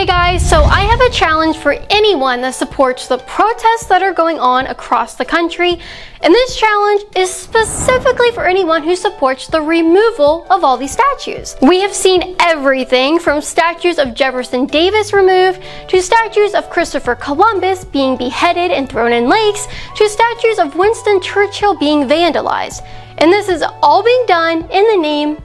Hey guys, so I have a challenge for anyone that supports the protests that are going on across the country, and this challenge is specifically for anyone who supports the removal of all these statues. We have seen everything from statues of Jefferson Davis removed, to statues of Christopher Columbus being beheaded and thrown in lakes, to statues of Winston Churchill being vandalized. And this is all being done in the name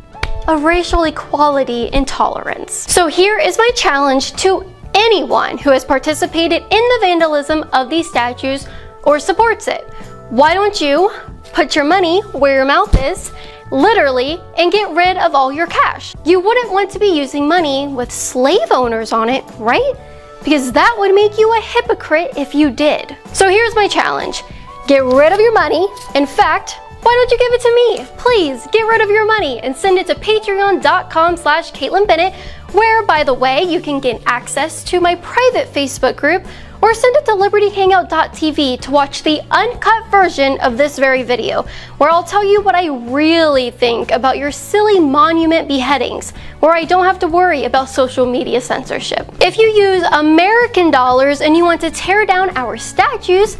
of racial equality and tolerance. So here is my challenge to anyone who has participated in the vandalism of these statues or supports it. Why don't you put your money where your mouth is, literally, and get rid of all your cash? You wouldn't want to be using money with slave owners on it, right? Because that would make you a hypocrite if you did. So here's my challenge. Get rid of your money. In fact, why don't you give it to me? Please get rid of your money and send it to patreon.com/Kaitlin Bennett, where, by the way, you can get access to my private Facebook group, or send it to libertyhangout.tv to watch the uncut version of this very video, where I'll tell you what I really think about your silly monument beheadings, where I don't have to worry about social media censorship. If you use American dollars and you want to tear down our statues,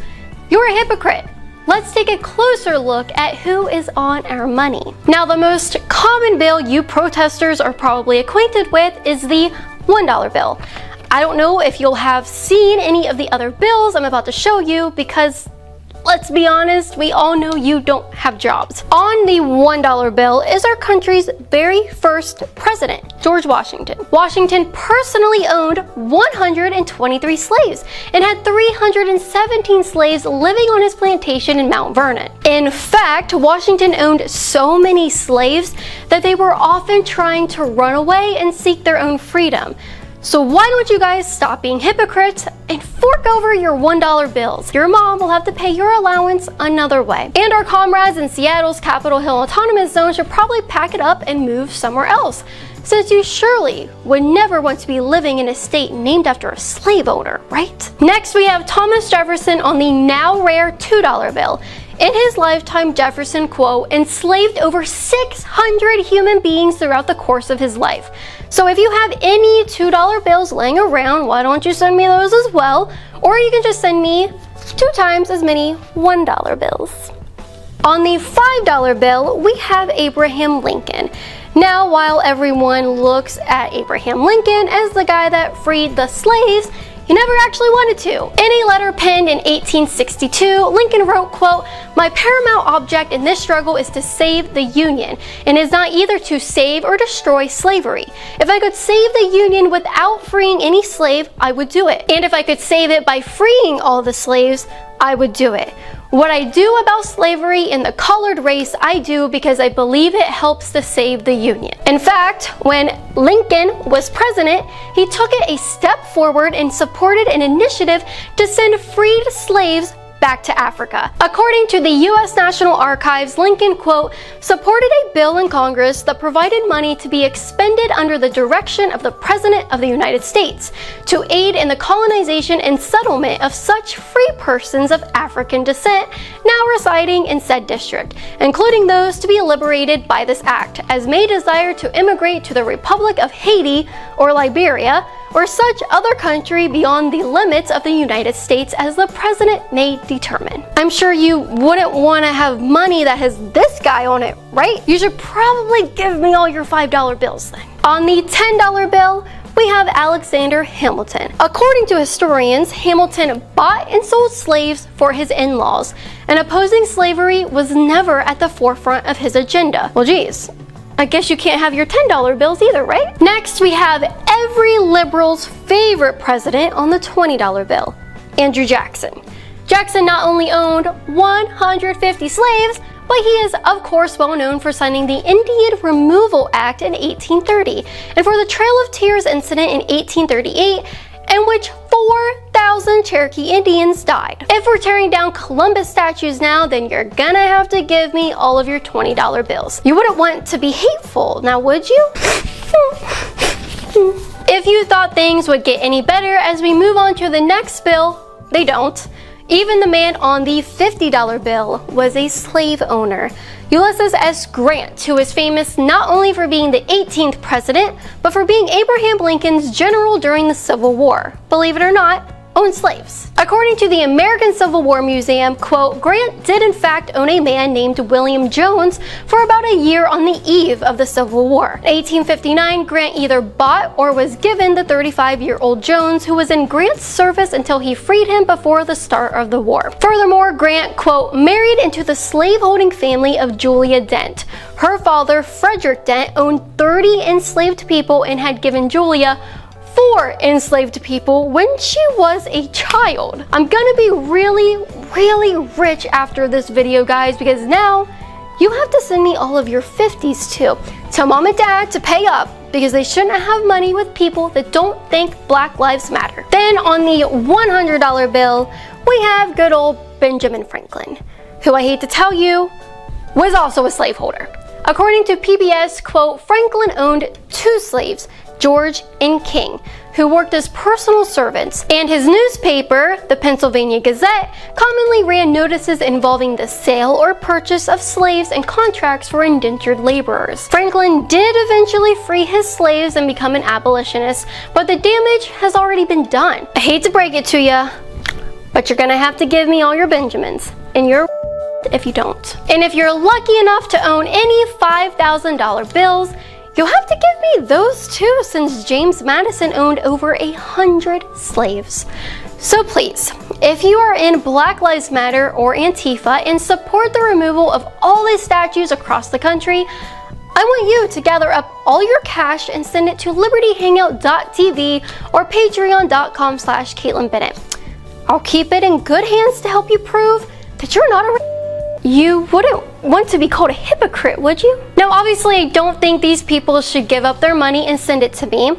you're a hypocrite. Let's take a closer look at who is on our money. Now, the most common bill you protesters are probably acquainted with is the $1 bill. I don't know if you'll have seen any of the other bills I'm about to show you because, let's be honest, we all know you don't have jobs. On the $1 bill is our country's very first president, George Washington. Washington personally owned 123 slaves and had 317 slaves living on his plantation in Mount Vernon. In fact, Washington owned so many slaves that they were often trying to run away and seek their own freedom. So why don't you guys stop being hypocrites and fork over your $1 bills? Your mom will have to pay your allowance another way. And our comrades in Seattle's Capitol Hill Autonomous Zone should probably pack it up and move somewhere else, since you surely would never want to be living in a state named after a slave owner, right? Next, we have Thomas Jefferson on the now rare $2 bill. In his lifetime, Jefferson, quote, enslaved over 600 human beings throughout the course of his life. So if you have any $2 bills laying around, why don't you send me those as well? Or you can just send me 2 times as many $1 bills. On the $5 bill, we have Abraham Lincoln. Now, while everyone looks at Abraham Lincoln as the guy that freed the slaves, he never actually wanted to. In a letter penned in 1862, Lincoln wrote, quote, "My paramount object in this struggle is to save the Union, and is not either to save or destroy slavery. If I could save the Union without freeing any slave, I would do it. And if I could save it by freeing all the slaves, I would do it. What I do about slavery in the colored race, I do because I believe it helps to save the Union." In fact, when Lincoln was president, he took it a step forward and supported an initiative to send freed slaves back to Africa. According to the U.S. National Archives, Lincoln, quote, supported a bill in Congress that provided money to be expended under the direction of the President of the United States to aid in the colonization and settlement of such free persons of African descent now residing in said district, including those to be liberated by this act, as may desire to immigrate to the Republic of Haiti or Liberia, or such other country beyond the limits of the United States as the president may determine. I'm sure you wouldn't want to have money that has this guy on it, right? You should probably give me all your $5 bills then. On the $10 bill, we have Alexander Hamilton. According to historians, Hamilton bought and sold slaves for his in-laws, and opposing slavery was never at the forefront of his agenda. Well, geez, I guess you can't have your $10 bills either, right? Next, we have every liberal's favorite president on the $20 bill, Andrew Jackson. Jackson not only owned 150 slaves, but he is, of course, well known for signing the Indian Removal Act in 1830, and for the Trail of Tears incident in 1838, in which 4,000 Cherokee Indians died. If we're tearing down Columbus statues now, then you're gonna have to give me all of your $20 bills. You wouldn't want to be hateful, now would you? If you thought things would get any better as we move on to the next bill, they don't. Even the man on the $50 bill was a slave owner, Ulysses S. Grant, who is famous not only for being the 18th president, but for being Abraham Lincoln's general during the Civil War. Believe it or not, owned slaves. According to the American Civil War Museum, quote, Grant did in fact own a man named William Jones for about a year on the eve of the Civil War. In 1859, Grant either bought or was given the 35-year-old Jones, who was in Grant's service until he freed him before the start of the war. Furthermore, Grant, quote, married into the slave-holding family of Julia Dent. Her father, Frederick Dent, owned 30 enslaved people and had given Julia 4 enslaved people when she was a child. I'm gonna be really rich after this video, guys, because now you have to send me all of your 50s too. Tell mom and dad to pay up because they shouldn't have money with people that don't think Black Lives Matter. Then on the $100 bill, we have good old Benjamin Franklin, who I hate to tell you, was also a slaveholder. According to PBS, quote, Franklin owned 2 slaves, George and King, who worked as personal servants, and his newspaper, the Pennsylvania Gazette, commonly ran notices involving the sale or purchase of slaves and contracts for indentured laborers. Franklin did eventually free his slaves and become an abolitionist, but the damage has already been done. I hate to break it to you, but you're gonna have to give me all your Benjamins and your if you don't. And if you're lucky enough to own any $5,000 bills, you'll have to give me those too, since James Madison owned over 100 slaves. So please, if you are in Black Lives Matter or Antifa and support the removal of all these statues across the country, I want you to gather up all your cash and send it to libertyhangout.tv or patreon.com/Kaitlin Bennett. I'll keep it in good hands to help you prove that you're not a You wouldn't want to be called a hypocrite, would you? Now, obviously, I don't think these people should give up their money and send it to me,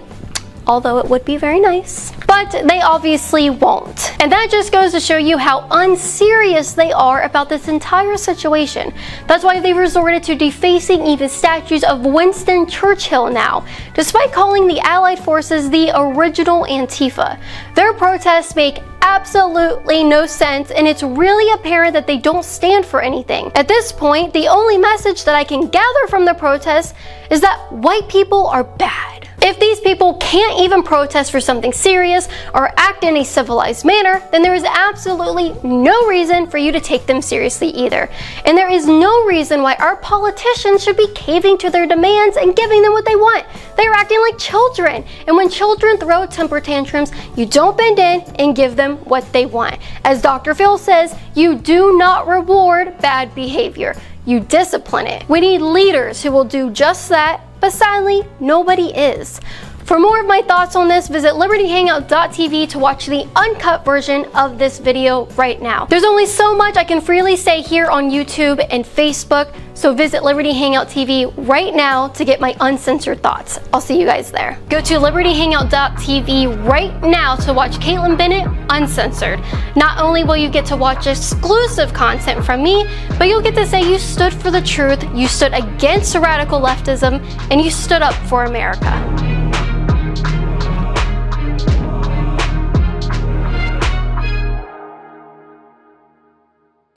although it would be very nice. But they obviously won't. And that just goes to show you how unserious they are about this entire situation. That's why they've resorted to defacing even statues of Winston Churchill now, despite calling the Allied forces the original Antifa. Their protests make absolutely no sense, and it's really apparent that they don't stand for anything. At this point, the only message that I can gather from the protests is that white people are bad. If these people can't even protest for something serious or act in a civilized manner, then there is absolutely no reason for you to take them seriously either. And there is no reason why our politicians should be caving to their demands and giving them what they want. They are acting like children. And when children throw temper tantrums, you don't bend in and give them what they want. As Dr. Phil says, you do not reward bad behavior. You discipline it. We need leaders who will do just that, but sadly, nobody is. For more of my thoughts on this, visit libertyhangout.tv to watch the uncut version of this video right now. There's only so much I can freely say here on YouTube and Facebook, so visit Liberty Hangout TV right now to get my uncensored thoughts. I'll see you guys there. Go to libertyhangout.tv right now to watch Kaitlin Bennett Uncensored. Not only will you get to watch exclusive content from me, but you'll get to say you stood for the truth, you stood against radical leftism, and you stood up for America.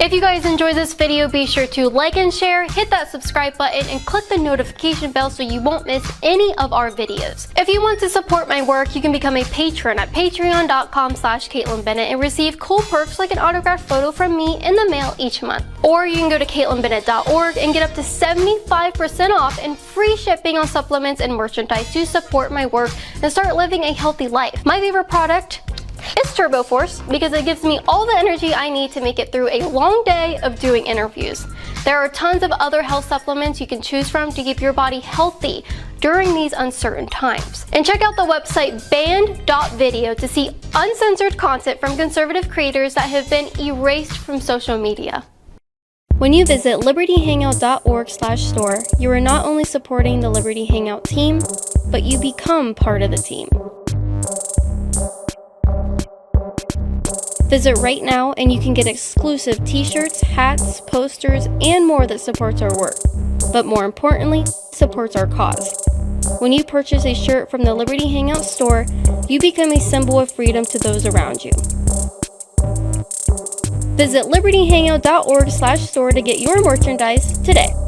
If you guys enjoyed this video, be sure to like and share, hit that subscribe button, and click the notification bell so you won't miss any of our videos. If you want to support my work, you can become a patron at patreon.com/Kaitlin Bennett and receive cool perks like an autographed photo from me in the mail each month. Or you can go to KaitlinBennett.org and get up to 75% off and free shipping on supplements and merchandise to support my work and start living a healthy life. My favorite product is Turbo Force because it gives me all the energy I need to make it through a long day of doing interviews. There are tons of other health supplements you can choose from to keep your body healthy during these uncertain times. And check out the website banned.video to see uncensored content from conservative creators that have been erased from social media. When you visit libertyhangout.org/store, you are not only supporting the Liberty Hangout team, but you become part of the team. Visit right now and you can get exclusive t-shirts, hats, posters, and more that supports our work. But more importantly, supports our cause. When you purchase a shirt from the Liberty Hangout store, you become a symbol of freedom to those around you. Visit libertyhangout.org/store to get your merchandise today.